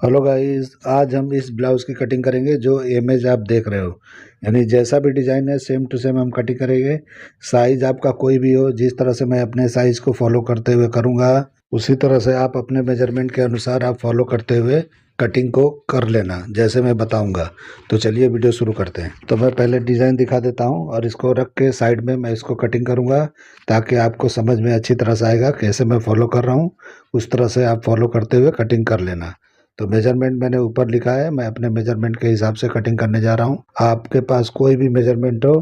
Hello guys, आज हम इस ब्लाउज़ की कटिंग करेंगे जो इमेज आप देख रहे हो। यानी जैसा भी डिज़ाइन है सेम टू सेम हम कटिंग करेंगे। साइज़ आपका कोई भी हो, जिस तरह से मैं अपने साइज़ को फॉलो करते हुए करूँगा उसी तरह से आप अपने मेजरमेंट के अनुसार आप फॉलो करते हुए कटिंग को कर लेना जैसे मैं बताऊँगा। तो चलिए वीडियो शुरू करते हैं। तो मैं पहले डिज़ाइन दिखा देता हूँ और इसको रख के साइड में मैं इसको कटिंग करूँगा ताकि आपको समझ में अच्छी तरह से आएगा कैसे मैं फॉलो कर रहा हूँ। उस तरह से आप फॉलो करते हुए कटिंग कर लेना। तो मेजरमेंट मैंने ऊपर लिखा है, मैं अपने मेजरमेंट के हिसाब से कटिंग करने जा रहा हूँ। आपके पास कोई भी मेजरमेंट हो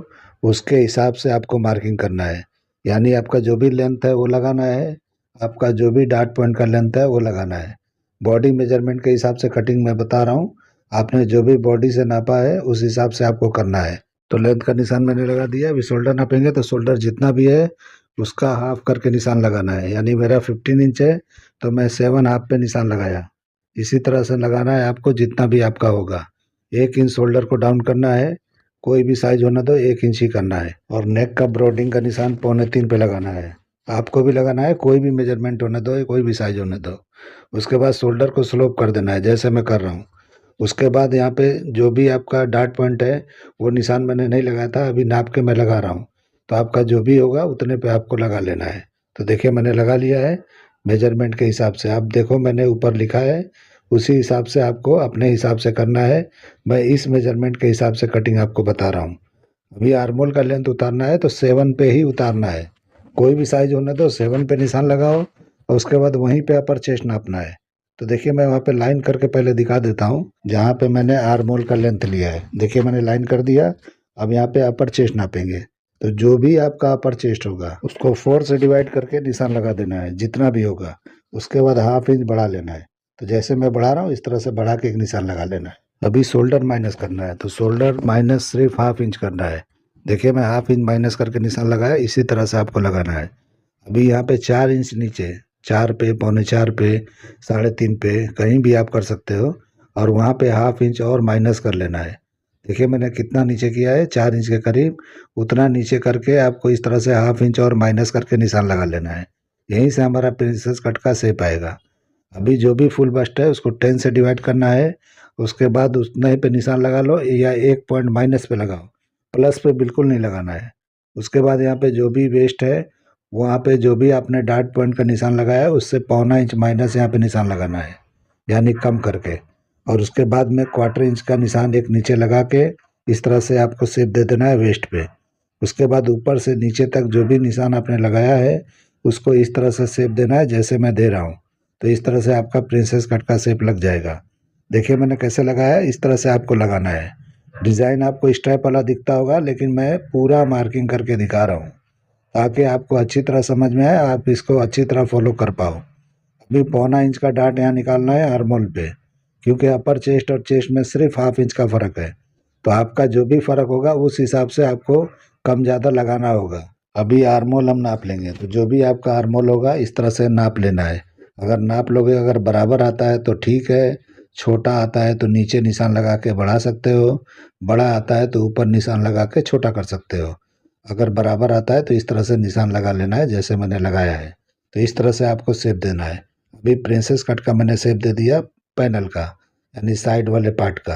उसके हिसाब से आपको मार्किंग करना है। यानी आपका जो भी लेंथ है वो लगाना है, आपका जो भी डार्ट पॉइंट का लेंथ है वो लगाना है। बॉडी मेजरमेंट के हिसाब से कटिंग मैं बता रहा हूँ। आपने जो भी बॉडी से नापा है उस हिसाब से आपको करना है। तो लेंथ का निशान मैंने लगा दिया। अभी शोल्डर नापेंगे तो शोल्डर जितना भी है उसका हाफ करके निशान लगाना है। यानी मेरा 15 इंच है तो मैं 7 हाफ पे निशान लगाया। इसी तरह से लगाना है आपको जितना भी आपका होगा। 1 इंच शोल्डर को डाउन करना है। कोई भी साइज होना तो 1 इंच ही करना है। और नेक का ब्रॉडिंग का निशान 2.25 पे लगाना है। आपको भी लगाना है, कोई भी मेजरमेंट होने दो, कोई भी साइज होने दो। उसके बाद शोल्डर को स्लोप कर देना है जैसे मैं कर रहा हूँ। उसके बाद यहाँ पे जो भी आपका डार्ट पॉइंट है वो निशान मैंने नहीं लगाया था, अभी नाप के मैं लगा रहा हूँ। तो आपका जो भी होगा उतने पे आपको लगा लेना है। तो देखिए मैंने लगा लिया है मेजरमेंट के हिसाब से। आप देखो मैंने ऊपर लिखा है, उसी हिसाब से आपको अपने हिसाब से करना है। मैं इस मेजरमेंट के हिसाब से कटिंग आपको बता रहा हूँ। अभी आर्मोल का लेंथ उतारना है तो 7 पे ही उतारना है। कोई भी साइज होने दो, 7 पे निशान लगाओ और उसके बाद वहीं पे अपर चेस्ट नापना है। तो देखिए मैं वहाँ पे लाइन करके पहले दिखा देता हूँ जहाँ पे मैंने आर्मोल का लेंथ लिया है। देखिए मैंने लाइन कर दिया। अब यहाँ पे अपर चेस्ट नापेंगे। तो जो भी आपका अपर चेस्ट होगा उसको 4 से डिवाइड करके निशान लगा देना है जितना भी होगा। उसके बाद हाफ इंच बढ़ा लेना है। तो जैसे मैं बढ़ा रहा हूँ इस तरह से बढ़ा के एक निशान लगा लेना है। अभी शोल्डर माइनस करना है तो शोल्डर माइनस सिर्फ हाफ इंच करना है। देखिए मैं हाफ इंच माइनस करके निशान लगाया, इसी तरह से आपको लगाना है। अभी यहाँ पे 4 इंच नीचे, 4 पे, 3.25 पे, 3.5 पे, कहीं भी आप कर सकते हो। और वहाँ पे हाफ इंच और माइनस कर लेना है। देखिए मैंने कितना नीचे किया है, 4 इंच के करीब। उतना नीचे करके आपको इस तरह से हाफ इंच और माइनस करके निशान लगा लेना है। यहीं से हमारा प्रिंसेस कट का शेप आएगा। अभी जो भी फुल बस्ट है उसको 10 से डिवाइड करना है। उसके बाद उतने पे निशान लगा लो या 1 पॉइंट माइनस पे लगाओ, प्लस पे बिल्कुल नहीं लगाना है। उसके बाद यहाँ पे जो भी वेस्ट है वहाँ पे जो भी आपने डार्ट पॉइंट का निशान लगाया है उससे 0.25 इंच माइनस यहाँ पे निशान लगाना है, यानी कम करके। और उसके बाद में 1/4 इंच का निशान एक नीचे लगा के इस तरह से आपको शेप दे देना है वेस्ट पे। उसके बाद ऊपर से नीचे तक जो भी निशान आपने लगाया है उसको इस तरह से शेप देना है जैसे मैं दे रहा हूँ। तो इस तरह से आपका प्रिंसेस कट का शेप लग जाएगा। देखिए मैंने कैसे लगाया है, इस तरह से आपको लगाना है। डिज़ाइन आपको स्ट्राइप वाला दिखता होगा लेकिन मैं पूरा मार्किंग करके दिखा रहा हूँ ताकि आपको अच्छी तरह समझ में आए, आप इसको अच्छी तरह फॉलो कर पाओ। अभी 0.25 इंच का डार्ट यहाँ निकालना है आर्मोल पे, क्योंकि अपर चेस्ट और चेस्ट में सिर्फ हाफ इंच का फ़र्क है। तो आपका जो भी फ़र्क होगा उस हिसाब से आपको कम ज़्यादा लगाना होगा। अभी आर्मोल हम नाप लेंगे तो जो भी आपका आर्मोल होगा इस तरह से नाप लेना है। अगर नाप लोगे, अगर बराबर आता है तो ठीक है, छोटा आता है तो नीचे निशान लगा के बढ़ा सकते हो, बड़ा आता है तो ऊपर निशान लगा के छोटा कर सकते हो। अगर बराबर आता है तो इस तरह से निशान लगा लेना है जैसे मैंने लगाया है। तो इस तरह से आपको शेप देना है। अभी प्रिंसेस कट का मैंने शेप दे दिया पैनल का, यानी साइड वाले पार्ट का।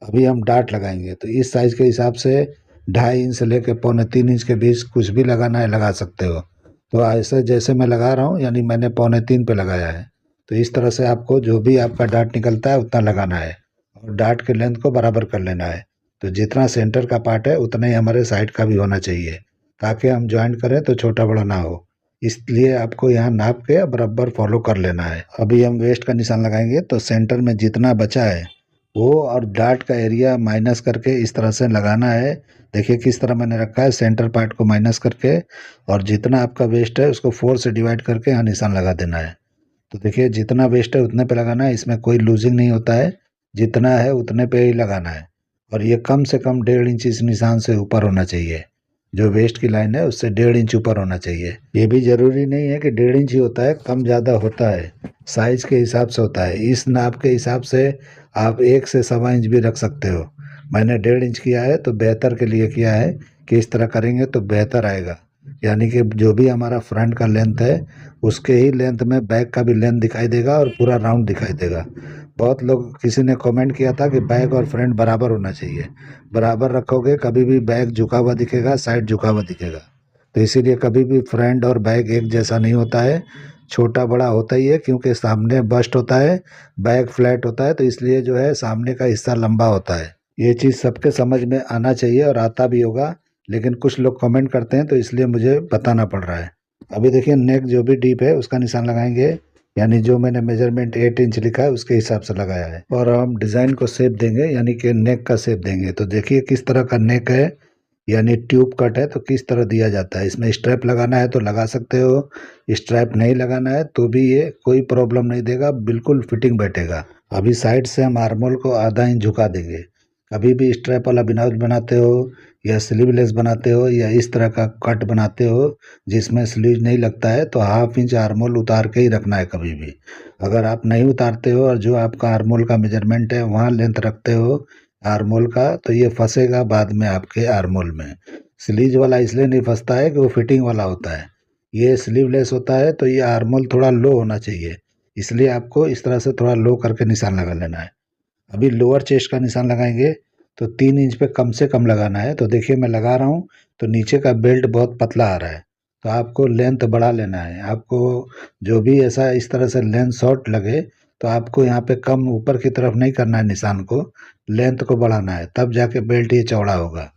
अभी हम डार्ट लगाएंगे तो इस साइज के हिसाब से 2.5 इंच से लेकर 2.25 इंच के बीच कुछ भी लगाना है लगा सकते हो। तो ऐसे जैसे मैं लगा रहा हूँ, यानी मैंने 2.25 पे लगाया है। तो इस तरह से आपको जो भी आपका डार्ट निकलता है उतना लगाना है और डार्ट के लेंथ को बराबर कर लेना है। तो जितना सेंटर का पार्ट है उतना ही हमारे साइड का भी होना चाहिए ताकि हम ज्वाइंट करें तो छोटा बड़ा ना हो। इसलिए आपको यहाँ नाप के बराबर फॉलो कर लेना है। अभी हम वेस्ट का निशान लगाएंगे तो सेंटर में जितना बचा है वो और डार्ट का एरिया माइनस करके इस तरह से लगाना है। देखिए किस तरह मैंने रखा है, सेंटर पार्ट को माइनस करके और जितना आपका वेस्ट है उसको 4 से डिवाइड करके यहाँ निशान लगा देना है। तो देखिए जितना वेस्ट है उतने पे लगाना है, इसमें कोई लूजिंग नहीं होता है, जितना है उतने पे ही लगाना है। और ये कम से कम 1.5 इंच इस निशान से ऊपर होना चाहिए। जो वेस्ट की लाइन है उससे 1.5 इंच ऊपर होना चाहिए। ये भी जरूरी नहीं है कि 1.5 इंच ही होता है, कम ज़्यादा होता है, साइज के हिसाब से होता है। इस नाप के हिसाब से आप 1 से 1.25 इंच भी रख सकते हो। मैंने 1.5 इंच किया है तो बेहतर के लिए किया है कि इस तरह करेंगे तो बेहतर आएगा। यानी कि जो भी हमारा फ्रंट का लेंथ है उसके ही लेंथ में बैक का भी लेंथ दिखाई देगा और पूरा राउंड दिखाई देगा। बहुत लोग किसी ने कमेंट किया था कि बैक और फ्रंट बराबर होना चाहिए। बराबर रखोगे कभी भी बैक झुका हुआ दिखेगा, साइड झुका हुआ दिखेगा। तो इसीलिए कभी भी फ्रंट और बैक एक जैसा नहीं होता है, छोटा बड़ा होता ही है, क्योंकि सामने बस्ट होता है, बैक फ्लैट होता है, तो इसलिए जो है सामने का हिस्सा लंबा होता है। ये चीज़ सबके समझ में आना चाहिए और आता भी होगा, लेकिन कुछ लोग कमेंट करते हैं तो इसलिए मुझे बताना पड़ रहा है। अभी देखिए नेक जो भी डीप है उसका निशान लगाएंगे, यानी जो मैंने मेजरमेंट 8 इंच लिखा है उसके हिसाब से लगाया है। और हम डिज़ाइन को शेप देंगे, यानी कि नेक का शेप देंगे। तो देखिए किस तरह का नेक है, यानी ट्यूब कट है तो किस तरह दिया जाता है। इसमें स्ट्रैप लगाना है तो लगा सकते हो, स्ट्रैप नहीं लगाना है तो भी ये कोई प्रॉब्लम नहीं देगा, बिल्कुल फिटिंग बैठेगा। अभी साइड से हम आर्मोल को आधा इंच झुका देंगे। कभी भी स्ट्रैप वाला ब्लाउज बनाते हो या स्लीवलेस बनाते हो या इस तरह का कट बनाते हो जिसमें स्लीव नहीं लगता है, तो हाफ इंच आर्मोल उतार के ही रखना है कभी भी। अगर आप नहीं उतारते हो और जो आपका आर्मोल का मेजरमेंट है वहाँ लेंथ रखते हो आर्मोल का, तो ये फंसेगा बाद में आपके आर्मोल में। स्लीव वाला इसलिए नहीं फंसता है कि वो फिटिंग वाला होता है, ये स्लीवलेस होता है तो ये आर्मोल थोड़ा लो होना चाहिए, इसलिए आपको इस तरह से थोड़ा लो करके निशान लगा लेना है। अभी लोअर चेस्ट का निशान लगाएंगे तो 3 इंच पे कम से कम लगाना है। तो देखिए मैं लगा रहा हूँ तो नीचे का बेल्ट बहुत पतला आ रहा है, तो आपको लेंथ बढ़ा लेना है। आपको जो भी ऐसा इस तरह से लेंथ शॉर्ट लगे तो आपको यहाँ पे कम ऊपर की तरफ नहीं करना है, निशान को लेंथ को बढ़ाना है, तब जाके बेल्ट ये चौड़ा होगा।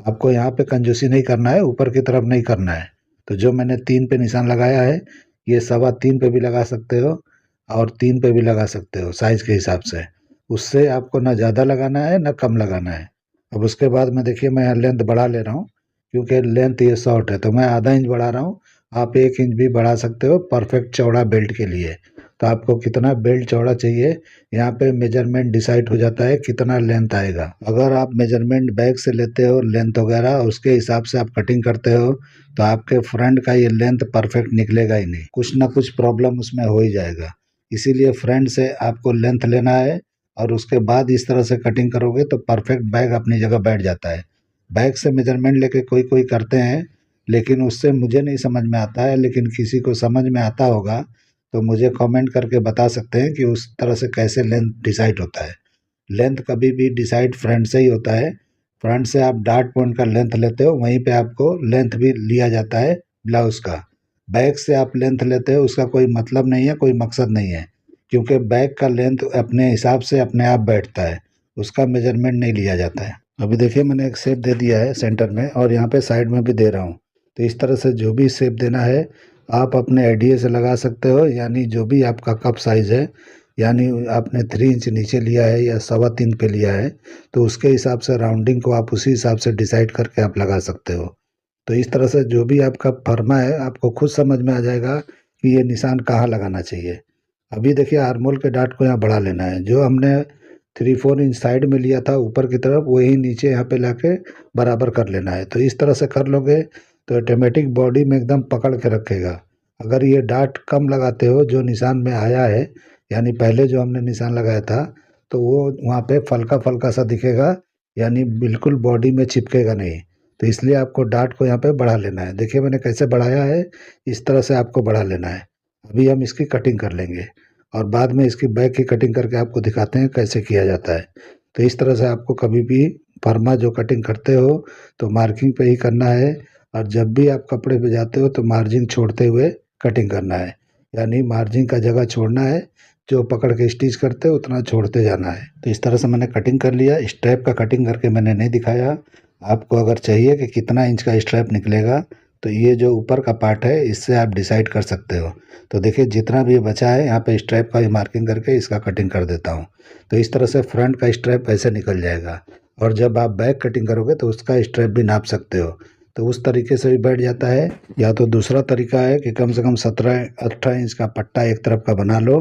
आपको यहाँ पे कंजूसी नहीं करना है, ऊपर की तरफ नहीं करना है। तो जो मैंने 3 पे निशान लगाया है, ये 3.25 पे भी लगा सकते हो और 3 पे भी लगा सकते हो साइज के हिसाब से। उससे आपको ना ज़्यादा लगाना है ना कम लगाना है। अब उसके बाद में देखिए मैं यहाँ लेंथ बढ़ा ले रहा हूँ, क्योंकि लेंथ ये शॉर्ट है तो मैं आधा इंच बढ़ा रहा हूँ। आप 1 इंच भी बढ़ा सकते हो परफेक्ट चौड़ा बेल्ट के लिए। तो आपको कितना बेल्ट चौड़ा चाहिए, यहाँ पे मेजरमेंट डिसाइड हो जाता है कितना लेंथ आएगा। अगर आप मेजरमेंट बैक से लेते हो लेंथ वगैरह और उसके हिसाब से आप कटिंग करते हो तो आपके फ्रंट का ये लेंथ परफेक्ट निकलेगा ही नहीं, कुछ ना कुछ प्रॉब्लम उसमें हो ही जाएगा। इसीलिए फ्रंट से आपको लेंथ लेना है और उसके बाद इस तरह से कटिंग करोगे तो परफेक्ट बैग अपनी जगह बैठ जाता है। बैग से मेजरमेंट लेके कोई कोई करते हैं, लेकिन उससे मुझे नहीं समझ में आता है, लेकिन किसी को समझ में आता होगा तो मुझे कमेंट करके बता सकते हैं कि उस तरह से कैसे लेंथ डिसाइड होता है। लेंथ कभी भी डिसाइड फ्रंट से ही होता है। फ्रंट से आप डार्ट पॉइंट का लेंथ लेते हो, वहीं पे आपको लेंथ भी लिया जाता है ब्लाउज का। बैक से आप लेंथ लेते हो उसका कोई मतलब नहीं है, कोई मकसद नहीं है, क्योंकि बैक का लेंथ अपने हिसाब से अपने आप बैठता है, उसका मेजरमेंट नहीं लिया जाता है। अभी देखिए मैंने एक शेप दे दिया है सेंटर में और यहाँ पे साइड में भी दे रहा हूँ। तो इस तरह से जो भी शेप देना है आप अपने आइडिया से लगा सकते हो, यानी जो भी आपका कप साइज़ है, यानी आपने 3 इंच नीचे लिया है या 3.25 पे लिया है, तो उसके हिसाब से राउंडिंग को आप उसी हिसाब से डिसाइड करके आप लगा सकते हो। तो इस तरह से जो भी आपका फर्मा है आपको खुद समझ में आ जाएगा कि ये निशान कहाँ लगाना चाहिए। अभी देखिए आर्मोल के डाट को यहाँ बढ़ा लेना है, जो हमने 3-4 इंच साइड में लिया था ऊपर की तरफ वही नीचे यहाँ पे लाके बराबर कर लेना है। तो इस तरह से कर लोगे तो ऑटोमेटिक बॉडी में एकदम पकड़ के रखेगा। अगर ये डाट कम लगाते हो जो निशान में आया है, यानी पहले जो हमने निशान लगाया था, तो वो वहाँ पे फल्का फल्का सा दिखेगा, यानी बिल्कुल बॉडी में चिपकेगा नहीं। तो इसलिए आपको डाट को यहाँ पे बढ़ा लेना है। देखिए मैंने कैसे बढ़ाया है, इस तरह से आपको बढ़ा लेना है। अभी हम इसकी कटिंग कर लेंगे और बाद में इसकी बैक की कटिंग करके आपको दिखाते हैं कैसे किया जाता है। तो इस तरह से आपको कभी भी फर्मा जो कटिंग करते हो तो मार्किंग पे ही करना है, और जब भी आप कपड़े पे जाते हो तो मार्जिन छोड़ते हुए कटिंग करना है, यानी मार्जिन का जगह छोड़ना है, जो पकड़ के स्टिच करते हो उतना छोड़ते जाना है। तो इस तरह से मैंने कटिंग कर लिया। स्ट्रैप का कटिंग करके मैंने नहीं दिखाया। आपको अगर चाहिए कि कितना इंच का स्ट्रैप निकलेगा तो ये जो ऊपर का पार्ट है इससे आप डिसाइड कर सकते हो। तो देखिए जितना भी बचा है यहाँ पे स्ट्रैप का ही मार्किंग करके इसका कटिंग कर देता हूँ। तो इस तरह से फ्रंट का स्ट्रैप ऐसे निकल जाएगा, और जब आप बैक कटिंग करोगे तो उसका स्ट्रैप भी नाप सकते हो, तो उस तरीके से भी बैठ जाता है। या तो दूसरा तरीका है कि कम से कम 17-18 इंच का पट्टा एक तरफ का बना लो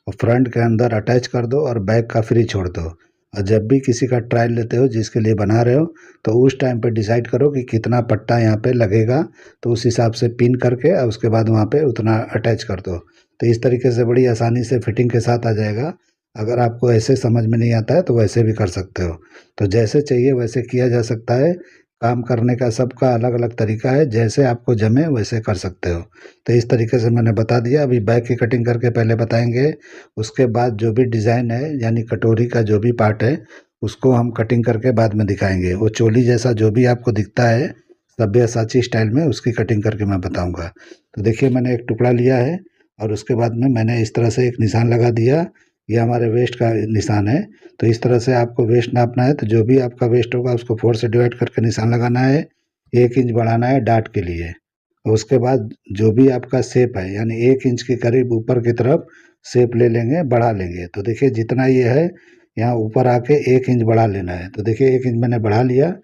और फ्रंट के अंदर अटैच कर दो और बैक का फ्री छोड़ दो। और जब भी किसी का ट्रायल लेते हो जिसके लिए बना रहे हो तो उस टाइम पे डिसाइड करो कि कितना पट्टा यहाँ पे लगेगा, तो उस हिसाब से पिन करके और उसके बाद वहाँ पे उतना अटैच कर दो। तो इस तरीके से बड़ी आसानी से फिटिंग के साथ आ जाएगा। अगर आपको ऐसे समझ में नहीं आता है तो वैसे भी कर सकते हो, तो जैसे चाहिए वैसे किया जा सकता है। काम करने का सबका अलग अलग तरीका है, जैसे आपको जमे वैसे कर सकते हो। तो इस तरीके से मैंने बता दिया। अभी बैक की कटिंग करके पहले बताएंगे, उसके बाद जो भी डिज़ाइन है यानी कटोरी का जो भी पार्ट है उसको हम कटिंग करके बाद में दिखाएंगे। वो चोली जैसा जो भी आपको दिखता है सब्यसाची स्टाइल में, उसकी कटिंग करके मैं बताऊंगा। तो देखिए मैंने एक टुकड़ा लिया है और उसके बाद में मैंने इस तरह से एक निशान लगा दिया। ये हमारे वेस्ट का निशान है। तो इस तरह से आपको वेस्ट नापना है, तो जो भी आपका वेस्ट होगा उसको 4 से डिवाइड करके निशान लगाना है। 1 इंच बढ़ाना है डाट के लिए। और उसके बाद जो भी आपका शेप है यानी 1 इंच के करीब ऊपर की तरफ शेप ले लेंगे, बढ़ा लेंगे। तो देखिए जितना ये है यहाँ ऊपर आके 1 इंच बढ़ा लेना है। तो देखिए 1 इंच मैंने बढ़ा लिया।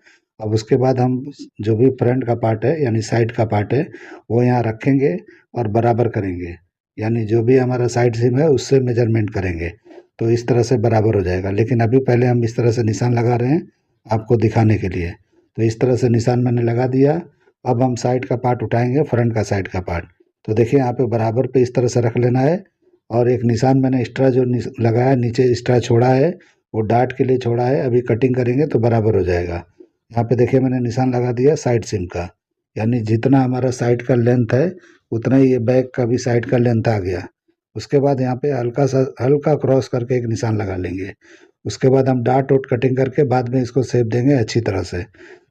अब उसके बाद हम जो भी फ्रंट का पार्ट है यानी साइड का पार्ट है वो यहाँ रखेंगे और बराबर करेंगे। यानी जो भी हमारा साइड सीम है उससे मेजरमेंट करेंगे, तो इस तरह से बराबर हो जाएगा। लेकिन अभी पहले हम इस तरह से निशान लगा रहे हैं आपको दिखाने के लिए। तो इस तरह से निशान मैंने लगा दिया। अब हम साइड का पार्ट उठाएंगे, फ्रंट का साइड का पार्ट। तो देखिए यहाँ पे बराबर पे इस तरह से रख लेना है। और एक निशान मैंने एक्स्ट्रा जो लगाया नीचे एक्स्ट्रा छोड़ा है वो डाट के लिए छोड़ा है। अभी कटिंग करेंगे तो बराबर हो जाएगा। यहाँ पे देखिए मैंने निशान लगा दिया साइड सिम का, यानी जितना हमारा साइड का लेंथ है उतना ही ये बैक का भी साइड का लेंथ आ गया। उसके बाद यहाँ पे हल्का क्रॉस करके एक निशान लगा लेंगे। उसके बाद हम डाट वोट कटिंग करके बाद में इसको शेप देंगे अच्छी तरह से।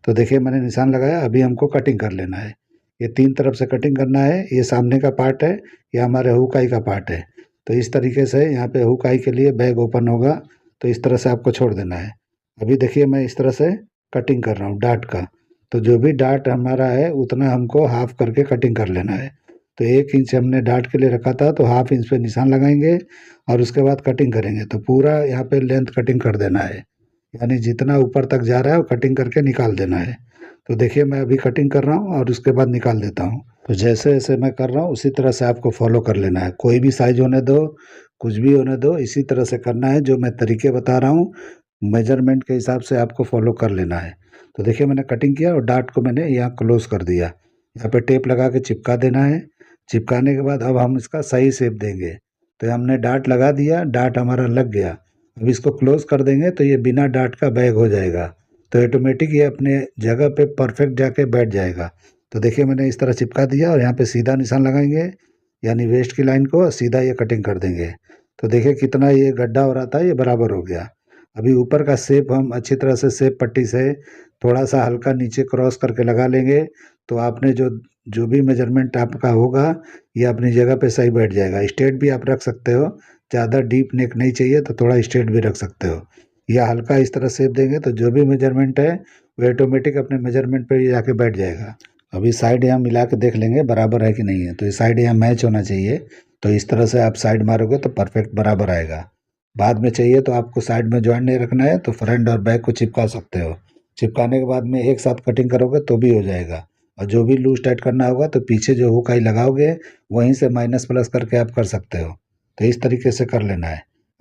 तो देखिए मैंने निशान लगाया, अभी हमको कटिंग कर लेना है। ये 3 तरफ से कटिंग करना है। ये सामने का पार्ट है, ये हमारे हुक आई का पार्ट है। तो इस तरीके से यहाँ पे हुक आई के लिए बैग ओपन होगा, तो इस तरह से आपको छोड़ देना है। अभी देखिए मैं इस तरह से कटिंग कर रहा हूँ डाट का। तो जो भी डाट हमारा है उतना हमको हाफ करके कटिंग कर लेना है। तो 1 इंच हमने डाट के लिए रखा था, तो हाफ इंच पे निशान लगाएंगे और उसके बाद कटिंग करेंगे। तो पूरा यहाँ पे लेंथ कटिंग कर देना है, यानी जितना ऊपर तक जा रहा है वो कटिंग करके निकाल देना है। तो देखिए मैं अभी कटिंग कर रहा हूँ और उसके बाद निकाल देता हूँ। तो जैसे जैसे मैं कर रहा हूँ उसी तरह से आपको फॉलो कर लेना है। कोई भी साइज होने दो, कुछ भी होने दो, इसी तरह से करना है। जो मैं तरीके बता रहा हूँ मेजरमेंट के हिसाब से आपको फॉलो कर लेना है। तो देखिए मैंने कटिंग किया और डाट को मैंने यहाँ क्लोज कर दिया। यहाँ पे टेप लगा के चिपका देना है। चिपकाने के बाद अब हम इसका सही शेप देंगे। तो हमने डाट लगा दिया, डाट हमारा लग गया। अब इसको क्लोज कर देंगे तो ये बिना डाट का बैग हो जाएगा। तो ऑटोमेटिक ये अपने जगह पे परफेक्ट जाके बैठ जाएगा। तो देखिए मैंने इस तरह चिपका दिया और यहाँ पे सीधा निशान लगाएंगे, यानी वेस्ट की लाइन को सीधा ये कटिंग कर देंगे। तो देखिए कितना ये गड्ढा हो रहा था ये बराबर हो गया। अभी ऊपर का शेप हम अच्छी तरह से शेप पट्टी से थोड़ा सा हल्का नीचे क्रॉस करके लगा लेंगे। तो आपने जो जो भी मेजरमेंट आपका होगा ये अपनी जगह पे सही बैठ जाएगा। स्ट्रेट भी आप रख सकते हो, ज़्यादा डीप नेक नहीं चाहिए तो थोड़ा स्ट्रेट भी रख सकते हो, या हल्का इस तरह शेप देंगे तो जो भी मेजरमेंट है वो ऑटोमेटिक अपने मेजरमेंट पे ही जाके बैठ जाएगा। अभी साइड यहाँ मिला के देख लेंगे बराबर है कि नहीं है। तो ये साइड यहाँ मैच होना चाहिए। तो इस तरह से आप साइड मारोगे तो परफेक्ट बराबर आएगा। बाद में चाहिए तो आपको साइड में जॉइंट नहीं रखना है तो फ्रंट और बैक को चिपका सकते हो। चिपकाने के बाद में एक साथ कटिंग करोगे तो भी हो जाएगा। और जो भी लूज टाइट करना होगा तो पीछे जो हुक आई लगाओगे वहीं से माइनस प्लस करके आप कर सकते हो। तो इस तरीके से कर लेना है।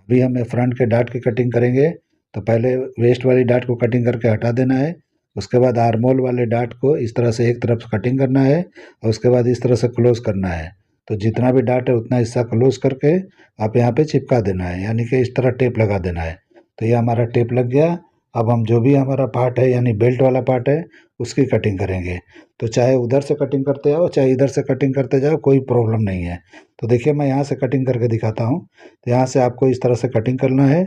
अभी हमें फ्रंट के डाट की कटिंग करेंगे। तो पहले वेस्ट वाली डाट को कटिंग करके हटा देना है। उसके बाद आर्मोल वाले डाट को इस तरह से एक तरफ से कटिंग करना है और उसके बाद इस तरह से क्लोज करना है। तो जितना भी डाट है उतना हिस्सा क्लोज करके आप यहाँ पे चिपका देना है, यानी कि इस तरह टेप लगा देना है। तो ये हमारा टेप लग गया। अब हम जो भी हमारा पार्ट है यानी बेल्ट वाला पार्ट है उसकी कटिंग करेंगे। तो चाहे उधर से कटिंग करते जाओ चाहे इधर से कटिंग करते जाओ, कोई प्रॉब्लम नहीं है। तो देखिए मैं यहाँ से कटिंग करके दिखाता हूँ। तो यहाँ से आपको इस तरह से कटिंग करना है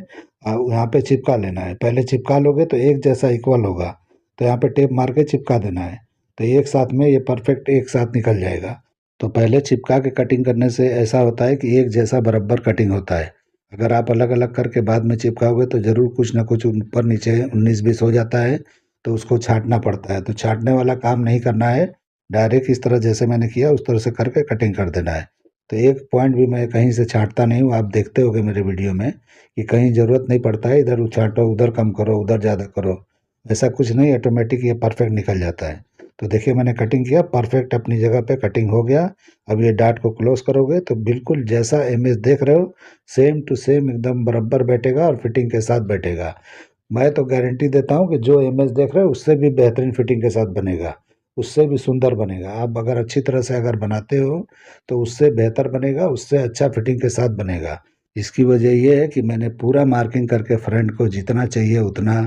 और यहाँ पे चिपका लेना है। पहले चिपका लोगे तो एक जैसा इक्वल होगा। तो यहाँ पे टेप मार के चिपका देना है। तो एक साथ में ये परफेक्ट एक साथ निकल जाएगा। तो पहले चिपका के कटिंग करने से ऐसा होता है कि एक जैसा बराबर कटिंग होता है। अगर आप अलग अलग करके बाद में चिपकाओगे तो ज़रूर कुछ ना कुछ ऊपर नीचे 19-20 हो जाता है, तो उसको छांटना पड़ता है। तो छांटने वाला काम नहीं करना है, डायरेक्ट इस तरह जैसे मैंने किया उस तरह से करके कटिंग कर देना है। तो एक पॉइंट भी मैं कहीं से छांटता नहीं हूँ। आप देखते होगे मेरे वीडियो में कि कहीं ज़रूरत नहीं पड़ता है इधर छांटो उधर कम करो उधर ज़्यादा करो, ऐसा कुछ नहीं, ऑटोमेटिक ये परफेक्ट निकल जाता है। तो देखिए मैंने कटिंग किया, परफेक्ट अपनी जगह पे कटिंग हो गया। अब ये डाट को क्लोज करोगे तो बिल्कुल जैसा इमेज देख रहे हो सेम टू सेम एकदम बराबर बैठेगा और फिटिंग के साथ बैठेगा। मैं तो गारंटी देता हूँ कि जो इमेज देख रहे हो उससे भी बेहतरीन फिटिंग के साथ बनेगा, उससे भी सुंदर बनेगा। आप अगर अच्छी तरह से अगर बनाते हो तो उससे बेहतर बनेगा, उससे अच्छा फिटिंग के साथ बनेगा। इसकी वजह ये है कि मैंने पूरा मार्किंग करके फ्रंट को जितना चाहिए उतना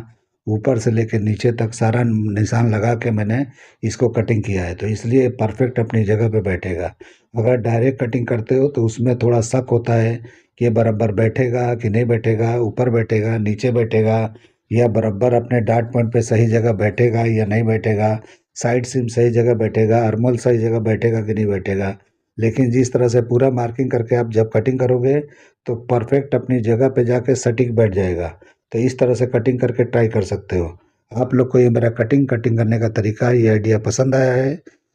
ऊपर से लेके नीचे तक सारा निशान लगा के मैंने इसको कटिंग किया है, तो इसलिए परफेक्ट अपनी जगह पे बैठेगा। अगर डायरेक्ट कटिंग करते हो तो उसमें थोड़ा शक होता है कि ये बराबर बैठेगा कि नहीं बैठेगा, ऊपर बैठेगा नीचे बैठेगा, या बराबर अपने डार्ट पॉइंट पे सही जगह बैठेगा या नहीं बैठेगा, साइड सीम सही जगह बैठेगा, अर्मोल सही जगह बैठेगा कि नहीं बैठेगा। लेकिन जिस तरह से पूरा मार्किंग करके आप जब कटिंग करोगे तो परफेक्ट अपनी जगह पे जाके सटीक बैठ जाएगा। तो इस तरह से कटिंग करके ट्राई कर सकते हो। आप लोग को ये मेरा कटिंग करने का तरीका, ये आइडिया पसंद आया है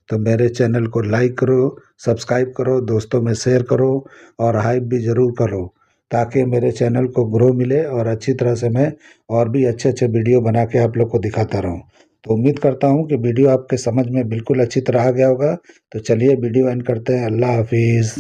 तो मेरे चैनल को लाइक करो, सब्सक्राइब करो, दोस्तों में शेयर करो और हाइप भी ज़रूर करो, ताकि मेरे चैनल को ग्रो मिले और अच्छी तरह से मैं और भी अच्छे अच्छे वीडियो बना के आप लोग को दिखाता रहूं। तो उम्मीद करता हूं कि वीडियो आपके समझ में बिल्कुल अच्छी तरह आ गया होगा। तो चलिए वीडियो एंड करते हैं। अल्लाह हाफिज़।